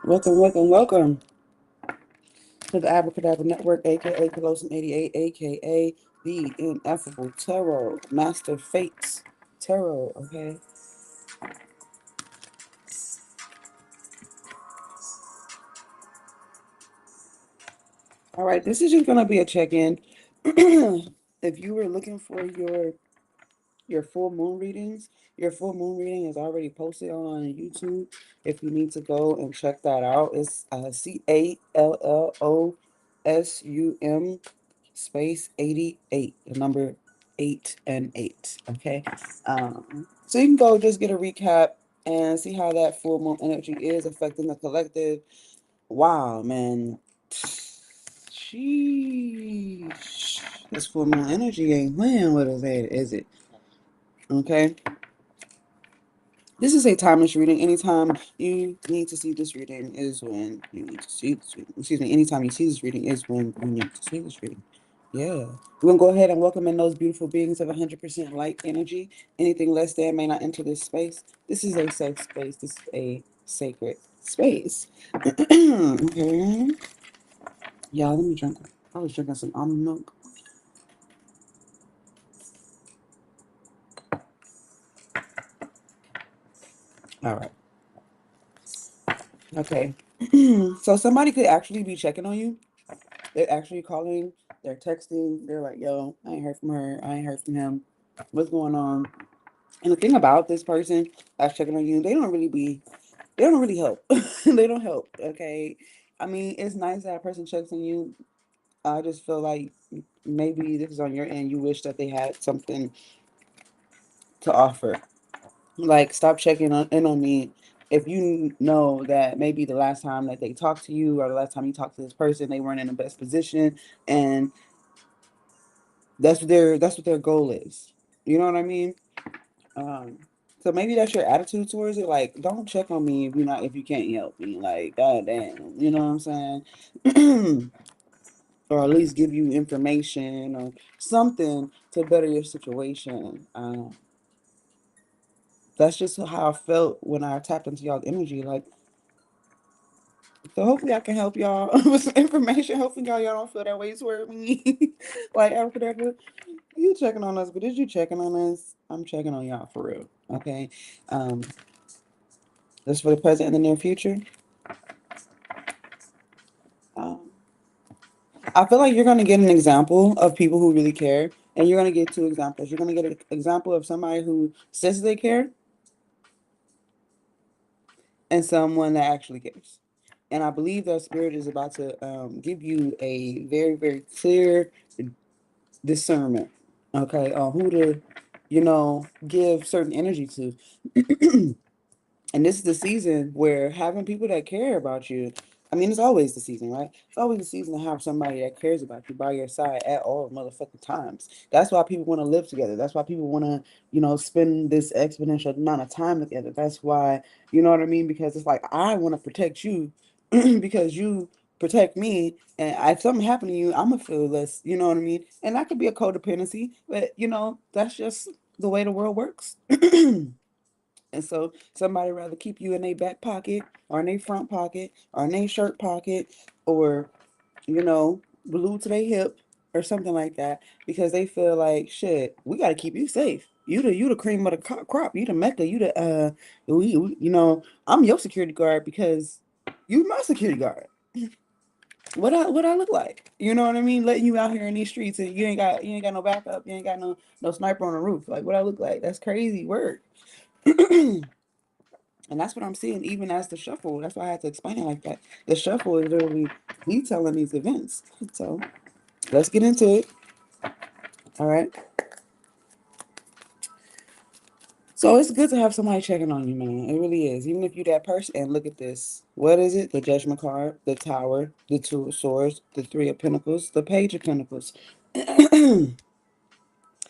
Welcome to the Abracadabra Network, aka Callosum 88, aka the Ineffable Tarot, Master Fates Tarot, okay? All right, this is just going to be a check-in. If you were looking for your full moon readings, your full moon reading is already posted on YouTube. If you need to go and check that out, it's CALLOSUM space 88, the number 8 and 8. Okay. So you can go just get a recap and see how that full moon energy is affecting the collective. Wow, man. Sheesh. This full moon energy ain't playing with us, is it? Okay. This is a timeless reading. Anytime you need to see this reading is when you need to see this reading. Excuse me. Anytime you see this reading is when you need to see this reading. Yeah. We're going to go ahead and welcome in those beautiful beings of 100% light energy. Anything less than may not enter this space. This is a safe space. This is a sacred space. Okay. Yeah, let me drink. I was drinking some almond milk. All right. Okay. So somebody could actually be checking on you. They're actually calling, they're texting, they're like, yo, I ain't heard from her, I ain't heard from him. What's going on? And the thing about this person that's checking on you, they don't really help. They don't help. Okay. I mean, it's nice that a person checks on you. I just feel like maybe this is on your end. You wish that they had something to offer. Like, stop checking in on me if you know that maybe the last time that they talked to you or the last time you talked to this person, they weren't in the best position, and that's what their goal is. You know what I mean? Um, so maybe that's your attitude towards it. Like, don't check on me if you can't help me. Like, god damn, you know what I'm saying? Or at least give you information or something to better your situation. That's just how I felt when I tapped into y'all's energy. Like, so hopefully I can help y'all with some information. Hopefully y'all don't feel that way toward me. Like, after you checking on us, but is you checking on us? I'm checking on y'all for real. Okay. Um, this for the present and the near future. Um, I feel like you're gonna get an example of people who really care, and you're gonna get two examples. You're gonna get an example of somebody who says they care, and someone that actually cares. And I believe that spirit is about to give you a very, very clear discernment, okay, on who to, give certain energy to. And this is the season where having people that care about you, I mean, it's always the season, right? It's always the season to have somebody that cares about you by your side at all motherfucking times. That's why people want to live together. That's why people want to, spend this exponential amount of time together. That's why, you know what I mean? Because it's like, I want to protect you because you protect me. And if something happened to you, I'm going to feel less, you know what I mean? And that could be a codependency, but, that's just the way the world works. And so somebody rather keep you in their back pocket or in their front pocket or in their shirt pocket or, glued to their hip or something like that because they feel like shit, we gotta keep you safe. You the cream of the crop. You the mecca. You the I'm your security guard because you my security guard. What I look like? You know what I mean? Letting you out here in these streets and you ain't got no backup. You ain't got no sniper on the roof. Like what I look like? That's crazy work. And that's what I'm seeing even as the shuffle. That's why I had to explain it like that. The shuffle is literally detailing these events. So let's get into it. All right. So it's good to have somebody checking on you, man. It really is. Even if you that person, and look at this. What is it? The Judgment card, the Tower, the Two of Swords, the Three of Pentacles, the Page of Pentacles.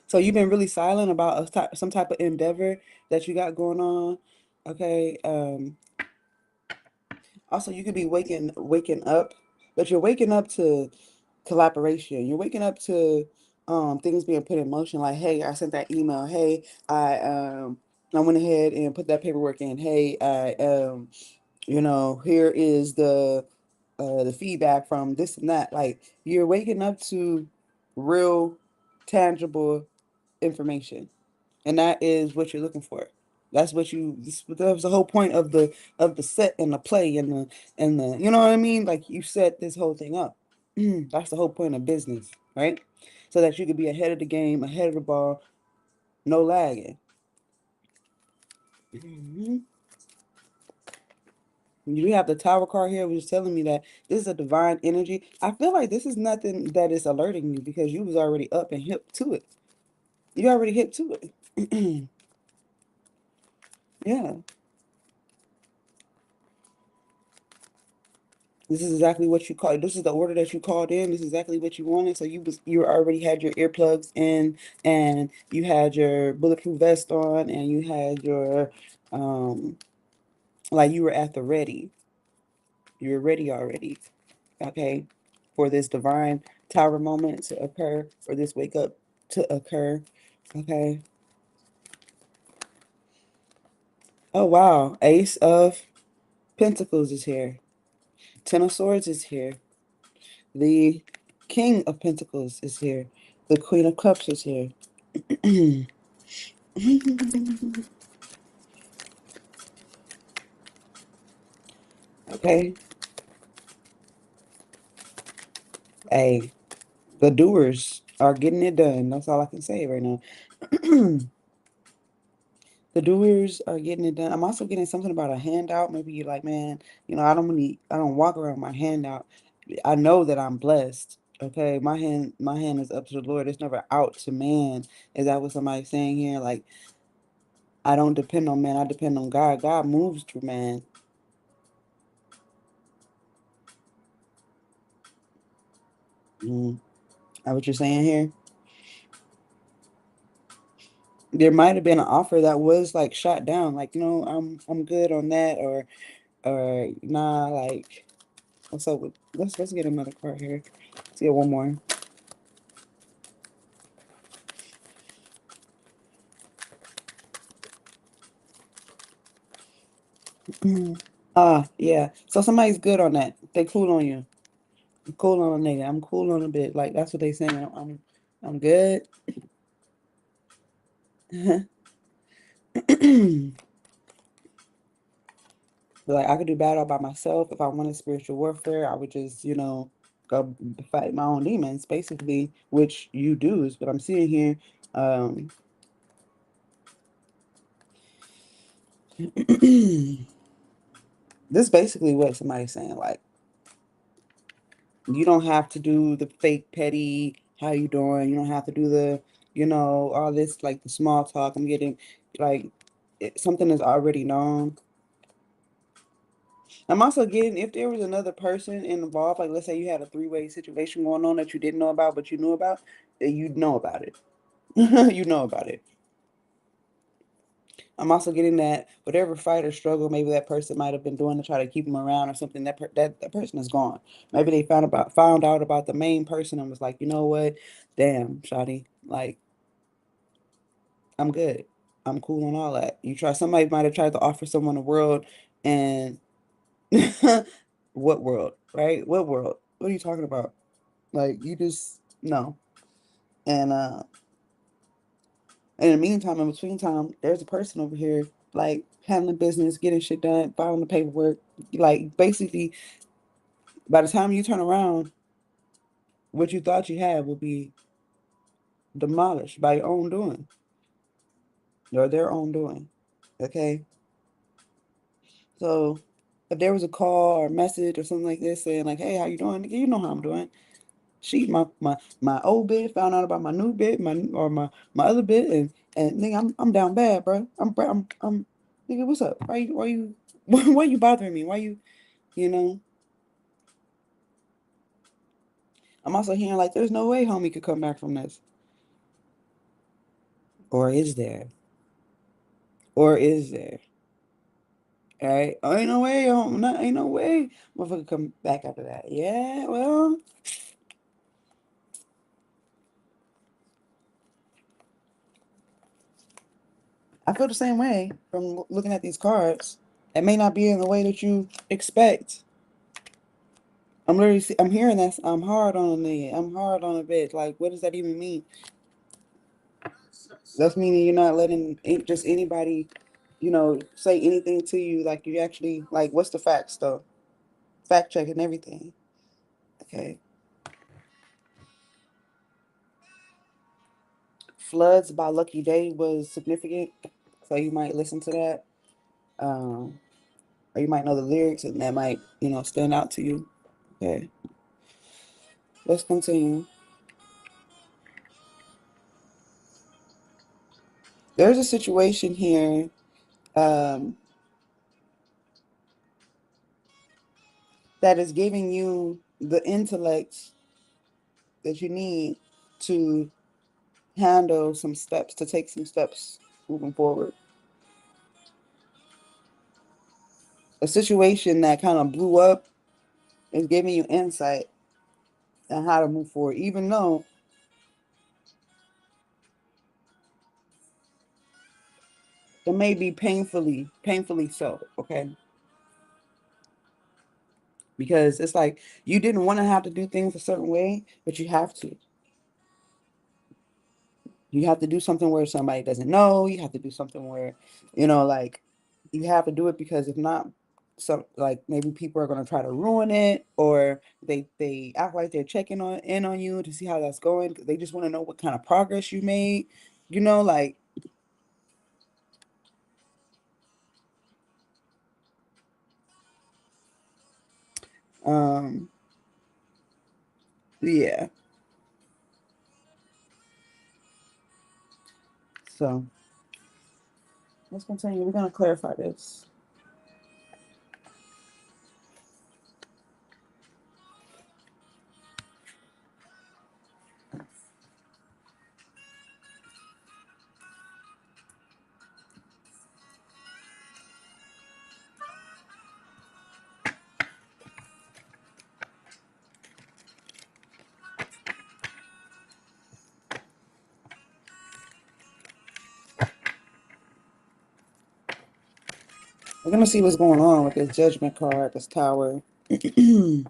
So you've been really silent about some type of endeavor that you got going on. Okay. Also, you could be waking up, but you're waking up to collaboration. You're waking up to things being put in motion. Like, hey, I sent that email. Hey, I went ahead and put that paperwork in. Hey, I You know, here is the feedback from this and that. Like you're waking up to real, tangible information, and that is what you're looking for. That's what that was the whole point of the set and the play and the you know what I mean. Like you set this whole thing up. That's the whole point of business, right? So that you could be ahead of the game, ahead of the ball, no lagging. Mhm. You have the tower card here, which is telling me that this is a divine energy. I feel like this is nothing that is alerting you because you was already up and hip to it. You already hip to it. Yeah. This is exactly what you called. This is the order that you called in. This is exactly what you wanted. So you already had your earplugs in, and you had your bulletproof vest on, and you had your like you were at the ready. You were ready already. Okay, for this divine tower moment to occur, for this wake up to occur. Okay. Oh wow, Ace of Pentacles is here. Ten of Swords is here. The King of Pentacles is here. The Queen of Cups is here. Okay. Hey, the doers are getting it done. That's all I can say right now. The doers are getting it done. I'm also getting something about a handout. Maybe you're like, man, I don't walk around with my hand out. I know that I'm blessed. Okay, my hand is up to the Lord. It's never out to man. Is that what somebody's saying here? Like, I don't depend on man. I depend on God. God moves through man. Mm. That what you're saying here? There might have been an offer that was like shot down. Like, I'm good on that, or nah. Like, what's up with? Let's get another card here. Let's get one more. Yeah. So somebody's good on that. They cool on you. I'm cool on a nigga. I'm cool on a bit. Like that's what they saying. I'm good. Like I could do battle by myself. If I wanted spiritual warfare, I would just, go fight my own demons, basically, which you do is what I'm seeing here. Um this is basically what somebody's saying. Like you don't have to do the fake petty, how you doing? You don't have to do the, all this like the small talk. I'm getting like something is already known. I'm also getting if there was another person involved, like let's say you had a three-way situation going on that you didn't know about, but you knew about, then you'd know about it. You know about it. I'm also getting that whatever fight or struggle maybe that person might have been doing to try to keep them around or something, that person is gone. Maybe they found out about the main person and was like, you know what, damn, Shawty, like I'm good, I'm cool on all that. Somebody might have tried to offer someone a world, and what world, right? What world? What are you talking about? Like you just no. And in the meantime, in between time, there's a person over here like handling business, getting shit done, filing the paperwork. Like basically, by the time you turn around, what you thought you had will be demolished by your own doing or their own doing. Okay, so if there was a call or message or something like this saying like, "Hey, how you doing?" Nigga, you know how I'm doing. She my old bit found out about my new bit, my other bit, and nigga, I'm down bad, bro. I'm nigga, what's up? Why you why you bothering me? Why you know? I'm also hearing like there's no way homie could come back from this. Or is there? Or is there? All right. Oh, ain't no way, ain't no way motherfucker come back after that. Yeah, well, I feel the same way from looking at these cards. It may not be in the way that you expect. I'm hearing that I'm hard on it. I'm hard on a bit. Like, what does that even mean? That's meaning you're not letting just anybody, say anything to you. Like, you actually, like, what's the facts though? Fact checking everything. Okay. Floods by Lucky Day was significant. So you might listen to that. Um, or you might know the lyrics and that might, stand out to you. Okay. Let's continue. There's a situation here um, that is giving you the intellect that you need to handle some steps, to take some steps moving forward. A situation that kind of blew up is giving you insight on how to move forward, even though it may be painfully so, okay? Because it's like you didn't want to have to do things a certain way, but you have to. You have to do something where somebody doesn't know. You have to do something where, like you have to do it because if not, some like maybe people are gonna try to ruin it, or they act like they're checking on you to see how that's going. 'Cause they just want to know what kind of progress you made. Like um yeah. So let's continue. We're gonna clarify this. We're gonna see what's going on with this judgment card, this tower. I'm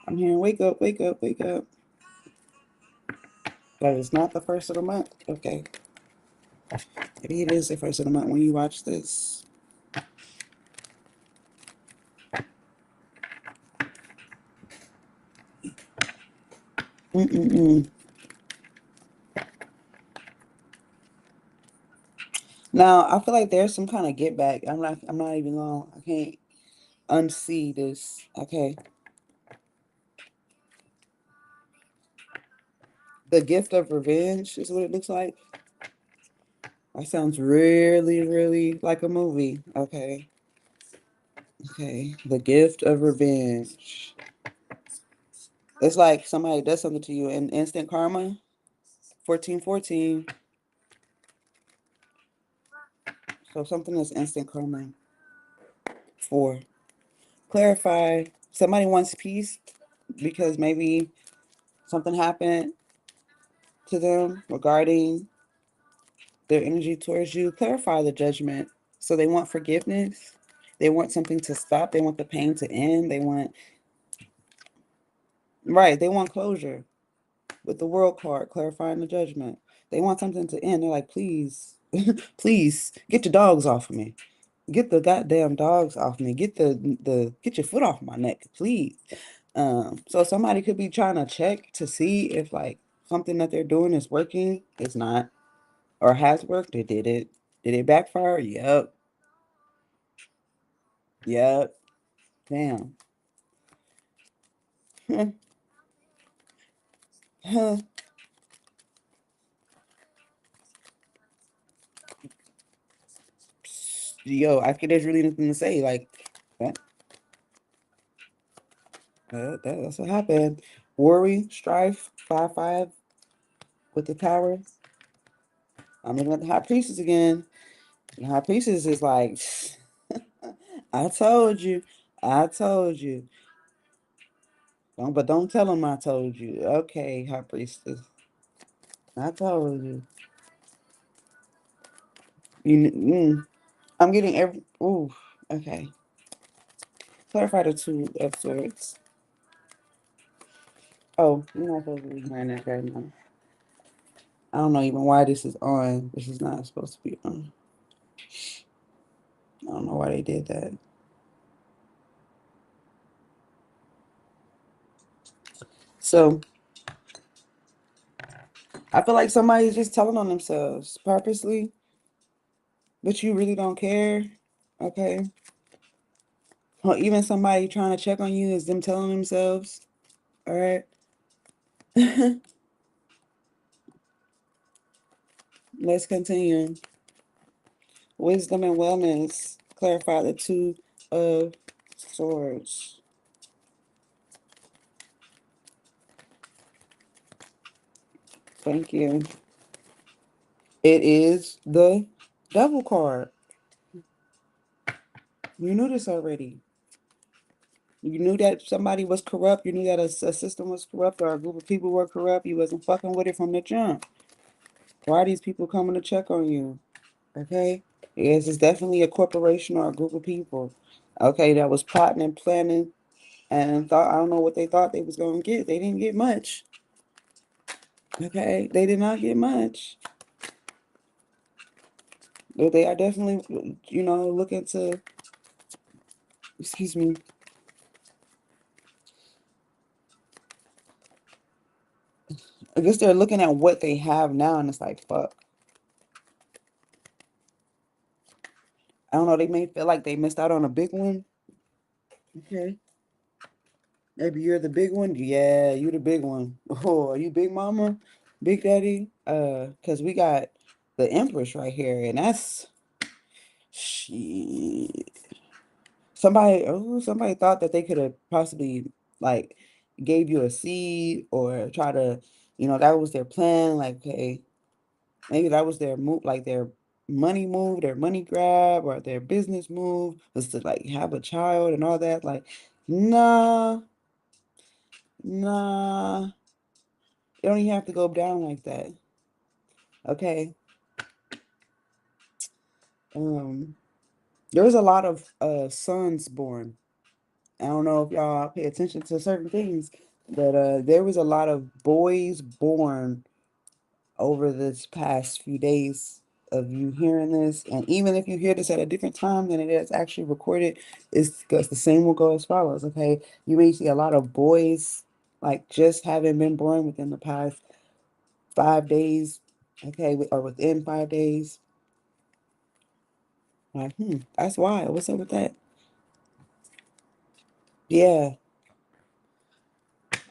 hearing wake up, wake up, wake up. But it's not the first of the month. Okay. Maybe it is the first of the month when you watch this. Mm-mm-mm. Now I feel like there's some kind of get back. I'm not even going. I can't unsee this. Okay. The gift of revenge is what it looks like. That sounds really, really like a movie. Okay. Okay. The gift of revenge. It's like somebody does something to you and instant karma. 1414. So something is instant karma. 4. Clarify. Somebody wants peace because maybe something happened to them regarding their energy towards you. Clarify the judgment. So they want forgiveness. They want something to stop. They want the pain to end. Right, they want closure with the world card, clarifying the judgment. They want something to end. They're like, please, please get your dogs off of me. Get the goddamn dogs off me. Get your foot off my neck, please. So somebody could be trying to check to see if like something that they're doing is working. It's not, or has worked. It did it. Did it backfire? Yep. Yep. Damn. Yo, I think there's really nothing to say. Like that, that's what happened. Worry, strife, 5-5 with the tower. I'm looking at the high priestess again. The high priestess is like, I told you, I told you. But don't tell them I told you. Okay, high priestess, I told you. I'm getting every. Ooh, okay. Clarify the two of swords. Oh, you're not supposed to be wearing that right now. I don't know even why this is on. This is not supposed to be on. I don't know why they did that. So I feel like somebody's just telling on themselves purposely, but you really don't care. Okay. Or even somebody trying to check on you is them telling themselves. All right. Let's continue. Wisdom and wellness. Clarify the two of swords. Thank you. It is the devil card. You knew this already. You knew that somebody was corrupt. You knew that a system was corrupt or a group of people were corrupt. You wasn't fucking with it from the jump. Why are these people coming to check on you? Okay? Yes, it's definitely a corporation or a group of people. Okay, that was plotting and planning and thought, I don't know what they thought they was going to get. They didn't get much. Okay? They did not get much. But they are definitely, looking to, excuse me, I guess they're looking at what they have now and it's like, fuck. I don't know, they may feel like they missed out on a big one. Okay. Maybe you're the big one. Yeah, you the big one. Oh, are you big mama? Big daddy? Because we got the Empress right here, and that's she. Somebody thought that they could have possibly like gave you a seed or try to, that was their plan. Like, okay, maybe that was their move, like their money move, their money grab, or their business move was to like have a child and all that. Like, nah, nah, it don't even have to go down like that. Okay. Um, there was a lot of sons born. I don't know if y'all pay attention to certain things, but there was a lot of boys born over this past few days of you hearing this. And even if you hear this at a different time than it is actually recorded, it's because the same will go as follows. Okay. You may see a lot of boys like just having been born within the past 5 days. Okay. Or within 5 days. Like, that's why. What's up with that? Yeah.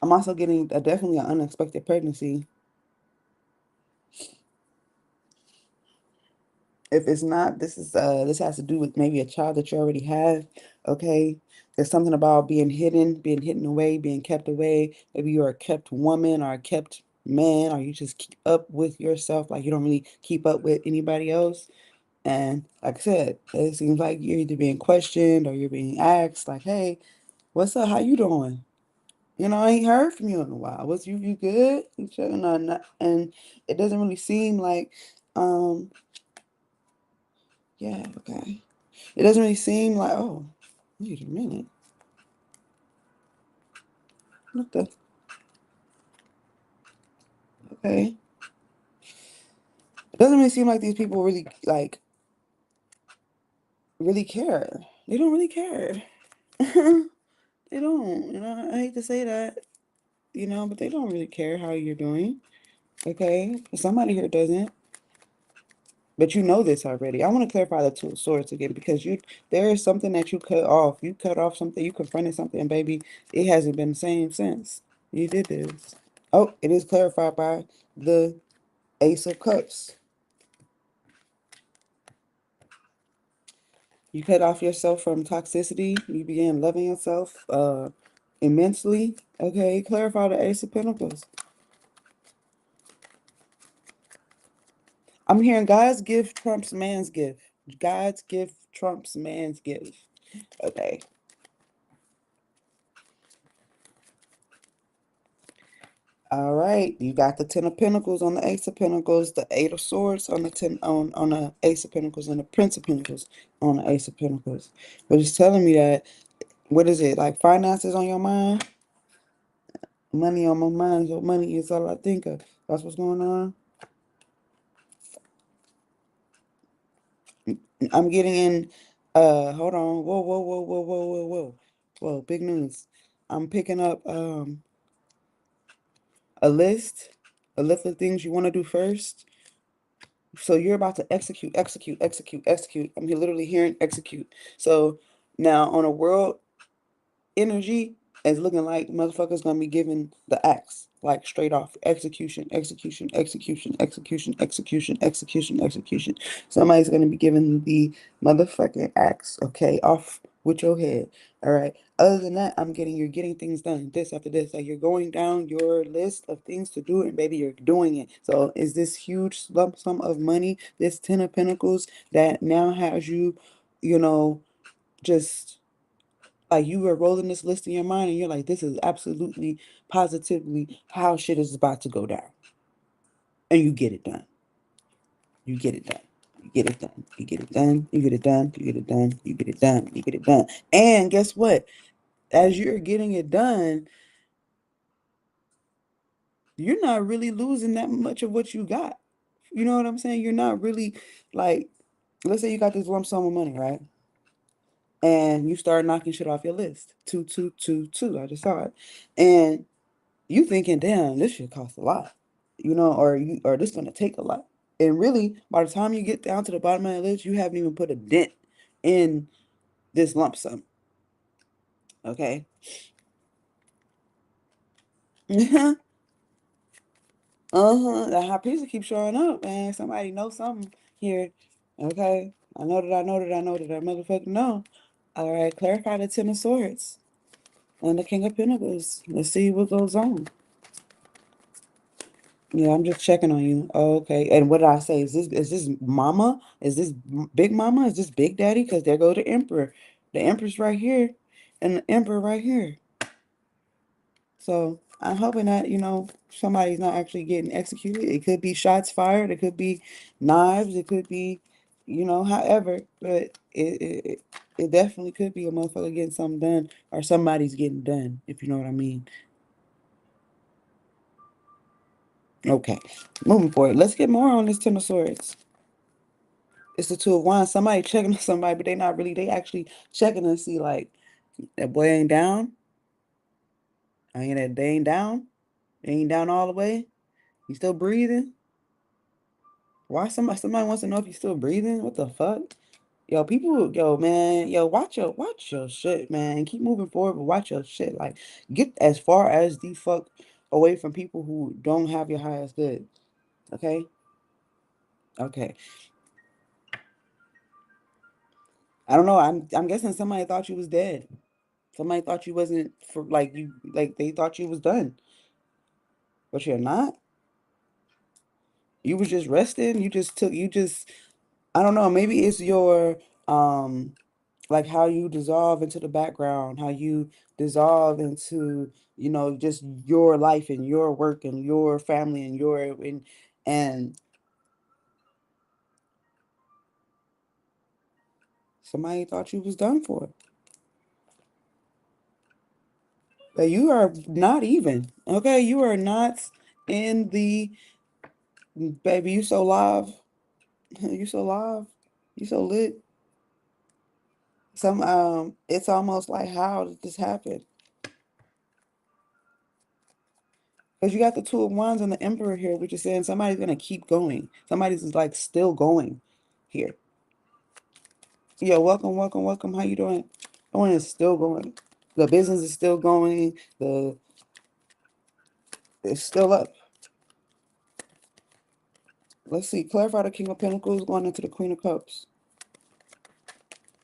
I'm also getting definitely an unexpected pregnancy. If it's not, this has to do with maybe a child that you already have. Okay. There's something about being hidden away, being kept away. Maybe you're a kept woman or a kept man, or you just keep up with yourself, like you don't really keep up with anybody else. And like I said, it seems like you're either being questioned or you're being asked, like, hey, what's up? How you doing? I ain't heard from you in a while. Was you good? You checking on that? And it doesn't really seem like, um, yeah, okay. It doesn't really seem like, oh, wait a minute. What the? Okay. It doesn't really seem like these people really like really care. They don't really care. They don't. I hate to say that, but they don't really care how you're doing. Okay. Somebody here doesn't. But you know this already. I want to clarify the two of swords again because there is something that you cut off. You cut off something, you confronted something, and baby, it hasn't been the same since. You did this. Oh, it is clarified by the Ace of Cups. You cut off yourself from toxicity. You began loving yourself immensely. Okay, clarify the Ace of Pentacles. I'm hearing God's gift trumps man's gift. God's gift trumps man's gift. Okay. All right, you got the Ten of Pentacles on the Ace of Pentacles, the Eight of Swords on the on the Ace of Pentacles, and the Prince of Pentacles on the Ace of Pentacles. But it's telling me that, what is it, like finances on your mind? Money on my mind, so money is all I think of. That's what's going on. I'm getting in, hold on. Whoa, whoa, whoa, whoa, whoa, whoa, whoa. Whoa, big news. I'm picking up a list, a list of things you want to do first. So you're about to execute, execute, execute, execute. I'm literally hearing execute. So now on a world energy is looking like motherfuckers gonna be giving the axe, like straight off. Execution, execution, execution, execution, execution, execution, execution. Somebody's gonna be giving the motherfucking axe, okay, off with your head. All right. Other than that, you're getting things done. This after this. Like you're going down your list of things to do, and baby, you're doing it. So is this huge lump sum of money, this Ten of Pentacles that now has you, you know, just like you were rolling this list in your mind and you're like, this is absolutely positively how shit is about to go down. And you get it done. You get it done. You get it done. You get it done. You get it done. You get it done. You get it done. You get it done. And guess what? As you're getting it done, you're not really losing that much of what you got. You know what I'm saying? You're not really like, let's say you got this lump sum of money, right? And you start knocking shit off your list. Two, two, two, two. I just saw it. And you thinking, damn, this shit costs a lot, or this gonna take a lot. And really, by the time you get down to the bottom of the list, you haven't even put a dent in this lump sum. Okay. The high priest will keep showing up, man. Somebody knows something here. Okay. I motherfucking know. All right, clarify the Ten of Swords and the King of Pentacles. Let's see what goes on. Yeah, I'm just checking on you. Oh, okay. And what did I say? Is this mama? Is this big mama? Is this big daddy? Because there go the emperor. The empress right here and the emperor right here. So I'm hoping that, somebody's not actually getting executed. It could be shots fired. It could be knives. It could be, however. But it definitely could be a motherfucker getting something done or somebody's getting done, if you know what I mean. Okay. Moving forward. Let's get more on this Ten of Swords. It's the Two of Wands. Somebody checking on somebody, but they not really. They actually checking to see like that boy ain't down. I mean that they ain't down. They ain't down all the way. You still breathing? Why somebody wants to know if you still breathing? What the fuck? Yo, people, yo, man, yo, watch your shit, man. Keep moving forward, but watch your shit. Like, get as far as the fuck away from people who don't have your highest good. Okay? Okay. I don't know. I'm guessing somebody thought you was dead. Somebody thought you wasn't for like they thought you was done, but you're not. You was just resting. You just I don't know, maybe it's your like how you dissolve into the background, how you dissolve into, just your life and your work and your family and and somebody thought you was done for. But you are not even. Okay, you are not in the baby, you so live. You so live. You so lit. It's almost like, how did this happen? Because you got the Two of Wands and the Emperor here, which is saying somebody's gonna keep going. Somebody's like still going here. Yeah, welcome, welcome, welcome. How you doing? One is still going. The business is still going. It's still up. Let's see. Clarify the King of Pentacles going into the Queen of Cups.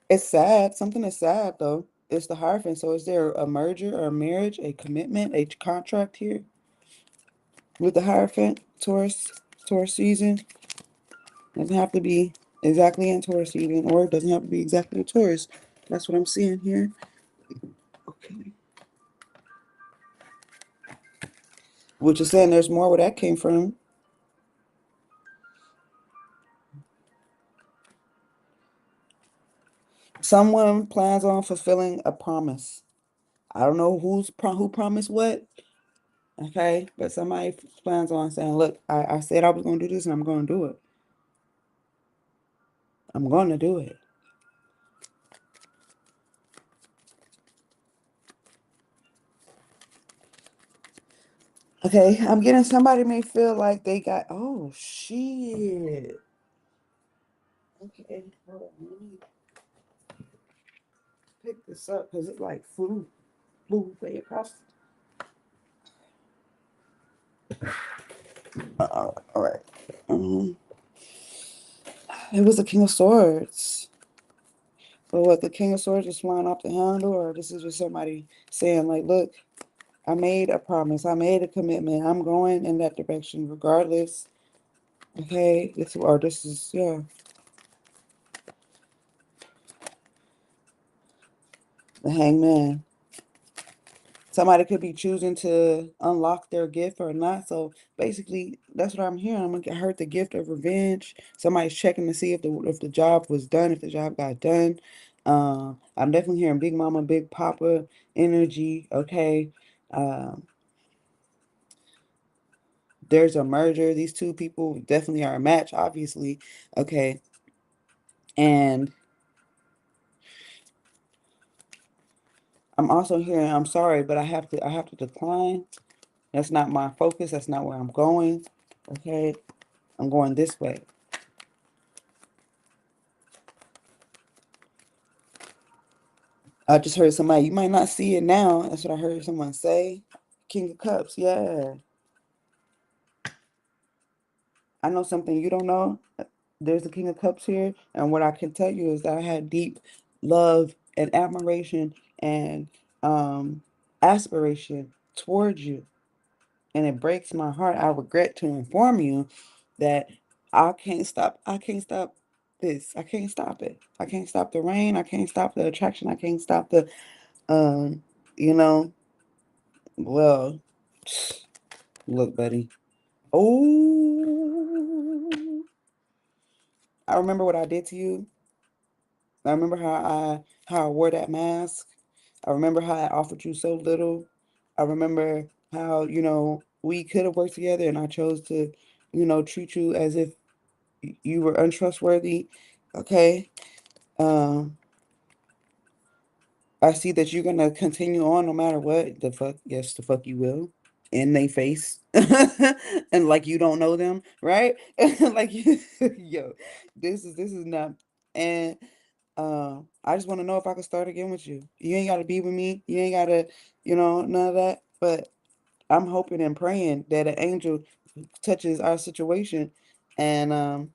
It's sad. Something is sad though. It's the Hierophant. So is there a merger or a marriage, a commitment, a contract here? With the Hierophant, Taurus season. Doesn't have to be exactly in Taurus season, or it doesn't have to be exactly in Taurus. That's what I'm seeing here. Okay. which is saying there's more where that came from. Someone plans on fulfilling a promise. I don't know who promised what, okay, but somebody plans on saying, "Look, I said I was going to do this, and I'm going to do it. I'm going to do it." Okay, I'm getting somebody may feel like they got. Oh shit. Okay, hold on. Let me pick this up because it's like flew way across. All right. Um, it was the King of Swords. But what, the King of Swords is flying off the handle, or this is just somebody saying, like, look, I made a promise, I made a commitment, I'm going in that direction regardless. Okay, this is, yeah, the Hangman. Somebody could be choosing to unlock their gift or not. So basically, that's what I'm hearing. I heard the gift of revenge. Somebody's checking to see if the job was done, if the job got done. I'm definitely hearing Big Mama, Big Papa energy. Okay. Um, there's a merger. These two people definitely are a match, obviously. Okay. And I'm also hearing, I'm sorry, but I have to decline. That's not my focus. That's not where I'm going. Okay. I'm going this way. I just heard somebody, you might not see it now. That's what I heard someone say. King of Cups, yeah. I know something you don't know. There's the King of Cups here. And what I can tell you is that I had deep love and admiration and aspiration towards you. And it breaks my heart. I regret to inform you that I can't stop this. I can't stop it. I can't stop the rain. I can't stop the attraction. I can't stop the um, you know, well, look, buddy. Oh, I remember what I did to you. I remember how I wore that mask. I remember how I offered you so little. I remember how, we could have worked together and I chose to, treat you as if you were untrustworthy. Okay. Um, I see that you're gonna continue on no matter what. The fuck, yes, the fuck you will. In they face. And like you don't know them, right? Like yo, this is not and I just want to know if I can start again with you. You ain't gotta be with me. You ain't gotta, none of that. But I'm hoping and praying that an angel touches our situation. And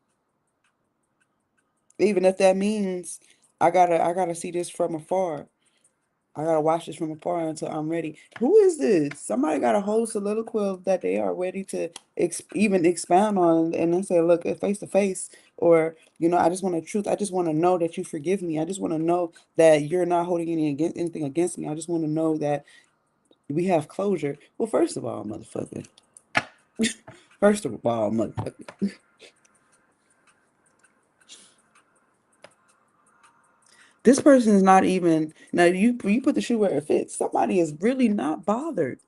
even if that means I gotta see this from afar. I gotta watch this from afar until I'm ready. Who is this? Somebody got a whole soliloquy that they are ready to even expound on, and then say, "Look, face to face," or I just want the truth. I just want to know that you forgive me. I just want to know that you're not holding anything against me. I just want to know that we have closure. Well, first of all, motherfucker. First of all, motherfucker. This person is not even now. You put the shoe where it fits. Somebody is really not bothered.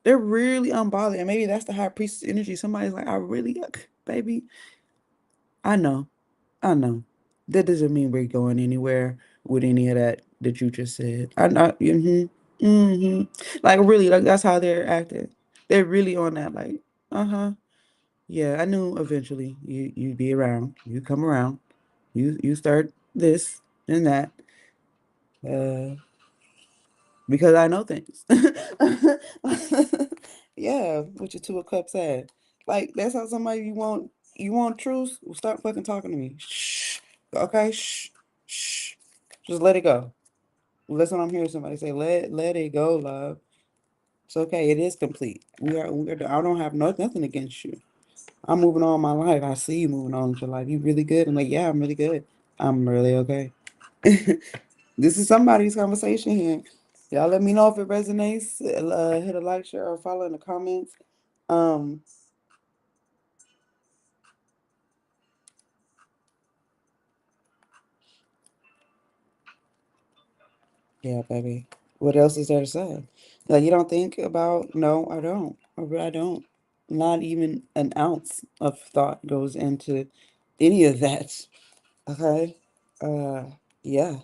They're really unbothered. And maybe that's the high priestess energy. Somebody's like, I really, baby, I know. I know. That doesn't mean we're going anywhere with any of that you just said. I know. Like, really, like, that's how they're acting. They're really on that, like, uh-huh. Yeah, I knew eventually you'd be around. You come around. You start this and that. Uh, because I know things. Yeah, what your two of cups had. Like that's how somebody you want truth. Well, start fucking talking to me. Shh. Okay. Shh. Shh. Just let it go. That's what I'm hearing somebody say. Let it go, love. It's okay. It is complete. We are. I don't have nothing against you. I'm moving on my life. I see you moving on with your life. You really good? I'm like, yeah, I'm really good. I'm really okay. This is somebody's conversation here. Y'all let me know if it resonates. Hit a like, share, or follow in the comments. Um, yeah, baby. What else is there to say? Like, you don't think about, no, I don't. I don't. Not even an ounce of thought goes into any of that. Okay. Uh, yeah.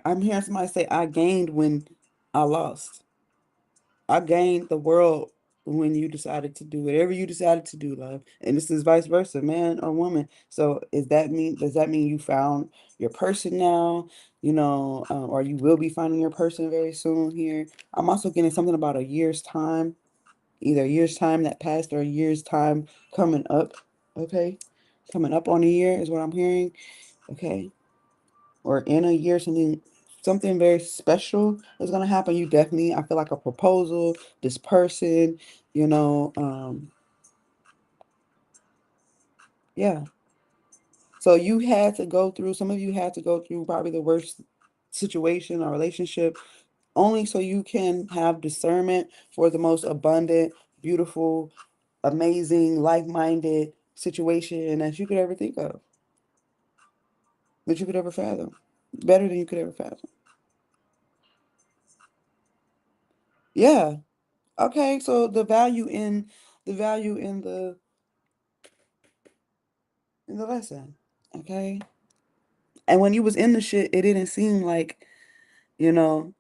I'm hearing somebody say I gained when I lost. I gained the world when you decided to do whatever you decided to do, love. And this is vice versa, man or woman. So does that mean you found your person now? Or you will be finding your person very soon here. I'm also getting something about a year's time, either a year's time that passed or a year's time coming up. Okay. Coming up on a year is what I'm hearing. Okay. Or in a year, something very special is gonna happen. You definitely, I feel like a proposal, this person, you know, yeah. So you had to go through, some of you had to go through probably the worst situation or relationship only so you can have discernment for the most abundant, beautiful, amazing, like-minded situation that you could ever think of, that you could ever fathom. Better than you could ever fathom. Yeah. Okay, so the value in the lesson. Okay. And when you was in the shit, it didn't seem like,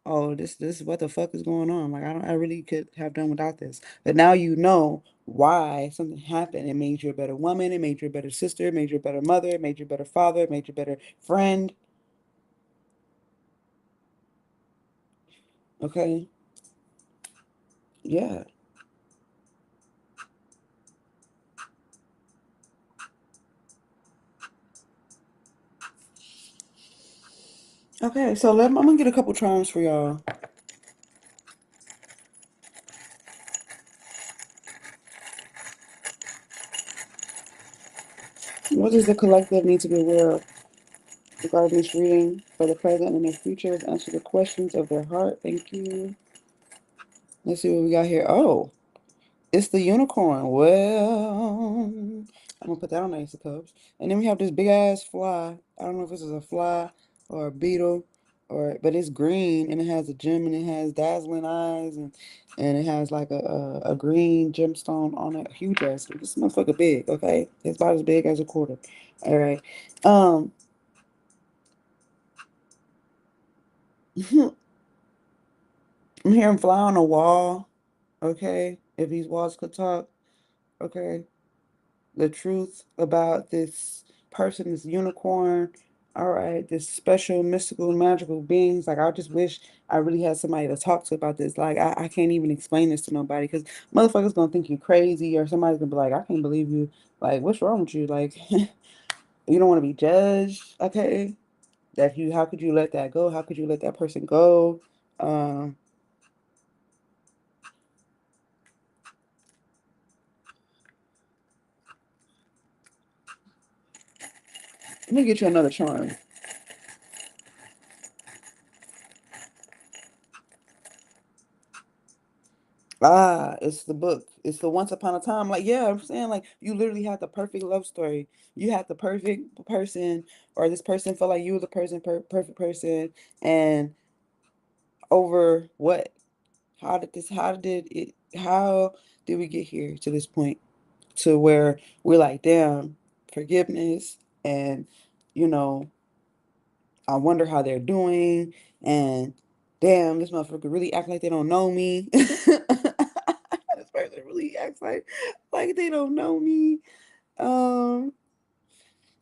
oh, this what the fuck is going on? Like I really could have done without this. But now you know why something happened. It made you a better woman, it made you a better sister, it made you a better mother, it made you a better father, it made you a better friend. Okay. Yeah. Okay, so I'm gonna get a couple charms for y'all. What does the collective need to be aware of regarding this reading for the present and the future? Answer the questions of their heart. Thank you. Let's see what we got here. Oh, it's the unicorn. Well, I'm gonna put that on the Ace of Cups. And then we have this big ass fly. I don't know if this is a fly or a beetle, but it's green and it has a gem and it has dazzling eyes and it has like a green gemstone on it. Huge ass. This motherfucker big. Okay, it's about as big as a quarter. All right. Um, I'm hearing fly on a wall. Okay, if these walls could talk. Okay, the truth about this person, this unicorn. All right, this special, mystical, magical beings. Like, I just wish I really had somebody to talk to about this. Like, I can't even explain this to nobody because motherfuckers gonna think you crazy, or somebody's gonna be like, I can't believe you. Like, what's wrong with you? Like, you don't want to be judged. Okay, how could you let that go? How could you let that person go? Um, Let me get you another charm. Ah, it's the book. It's the Once Upon a Time. Like, yeah, I'm saying, like, you literally had the perfect love story. You had the perfect person, or this person felt like you were the perfect person. And over what? How did we get here to this point to where we're like, damn, forgiveness and, you know, I wonder how they're doing. And damn, this motherfucker really act like they don't know me. This person really acts like they don't know me. Um,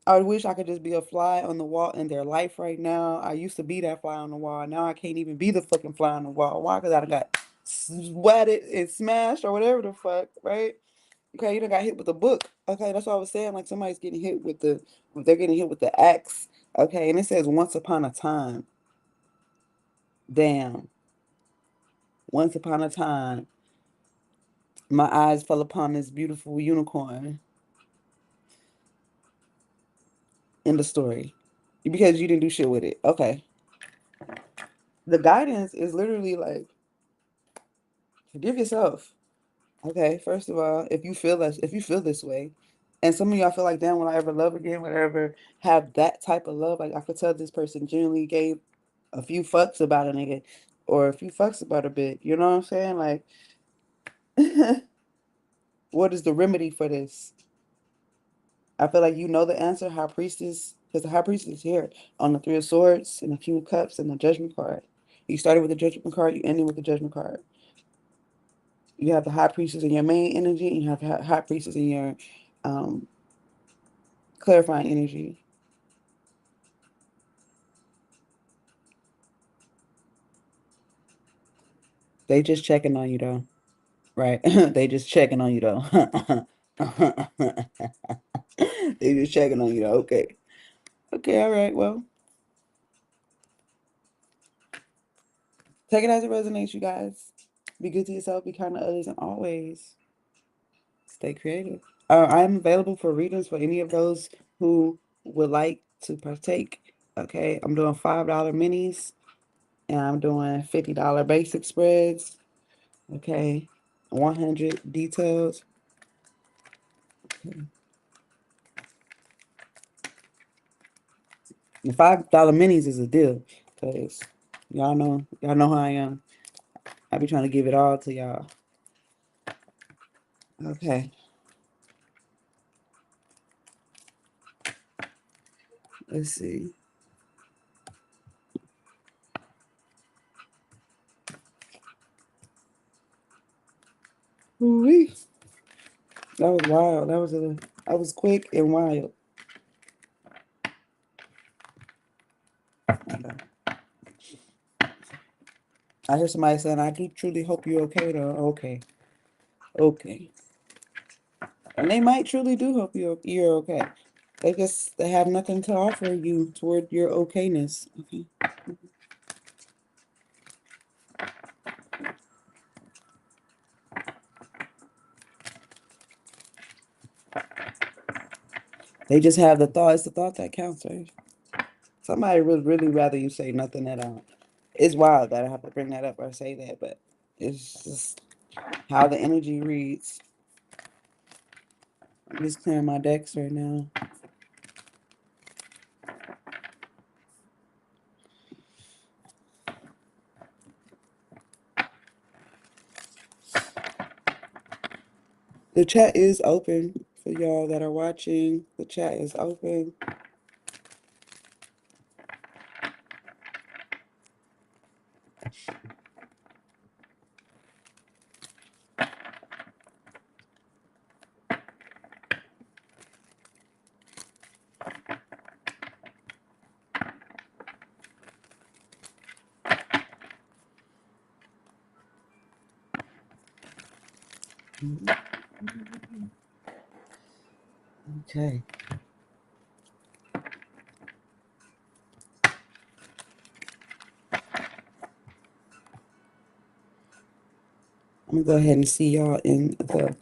I wish I could just be a fly on the wall in their life right now. I used to be that fly on the wall. Now I can't even be the fucking fly on the wall. Why? Because I done got sweated and smashed or whatever the fuck, right? Okay, you done got hit with a book. Okay, that's what I was saying. Like somebody's getting hit with they're getting hit with the axe. Okay, and it says once upon a time. Damn. Once upon a time, my eyes fell upon this beautiful unicorn in the story because you didn't do shit with it. Okay. The guidance is literally like Forgive yourself. Okay, first of all, if you feel this way, and some of y'all feel like, damn, will I ever love again? Will I ever have that type of love? Like I could tell this person genuinely gave a few fucks about a nigga, or a few fucks about a bit. You know what I'm saying? Like, what is the remedy for this? I feel like you know the answer, High Priestess, because the High Priestess is here on the Three of Swords and the King of Cups and the Judgment card. You started with the Judgment card, you ended with the Judgment card. You have the High Priestess in your main energy, and you have High Priestess in your um, clarifying energy. They just checking on you though, right? They just checking on you though. They just checking on you though. Okay. Okay, all right. Well, take it as it resonates, you guys. Be good to yourself, be kind to others, and always stay creative. I'm available for readings for any of those who would like to partake. Okay, I'm doing $5 minis and I'm doing $50 basic spreads. Okay, 100 details. Okay. The $5 minis is a deal because y'all know how I am. I be trying to give it all to y'all. Okay, let's see. Ooh-wee. That was wild. That was quick and wild. Okay. I hear somebody saying, "I do truly hope you're okay." Though, okay, okay, and they might truly do hope you're okay. They have nothing to offer you toward your okayness. Okay. They just have the thought. It's the thought that counts, right? Somebody would really rather you say nothing at all. It's wild that I have to bring that up or say that, but it's just how the energy reads. I'm just clearing my decks right now. The chat is open for y'all that are watching. The chat is open. Okay. I'm gonna go ahead and see y'all in the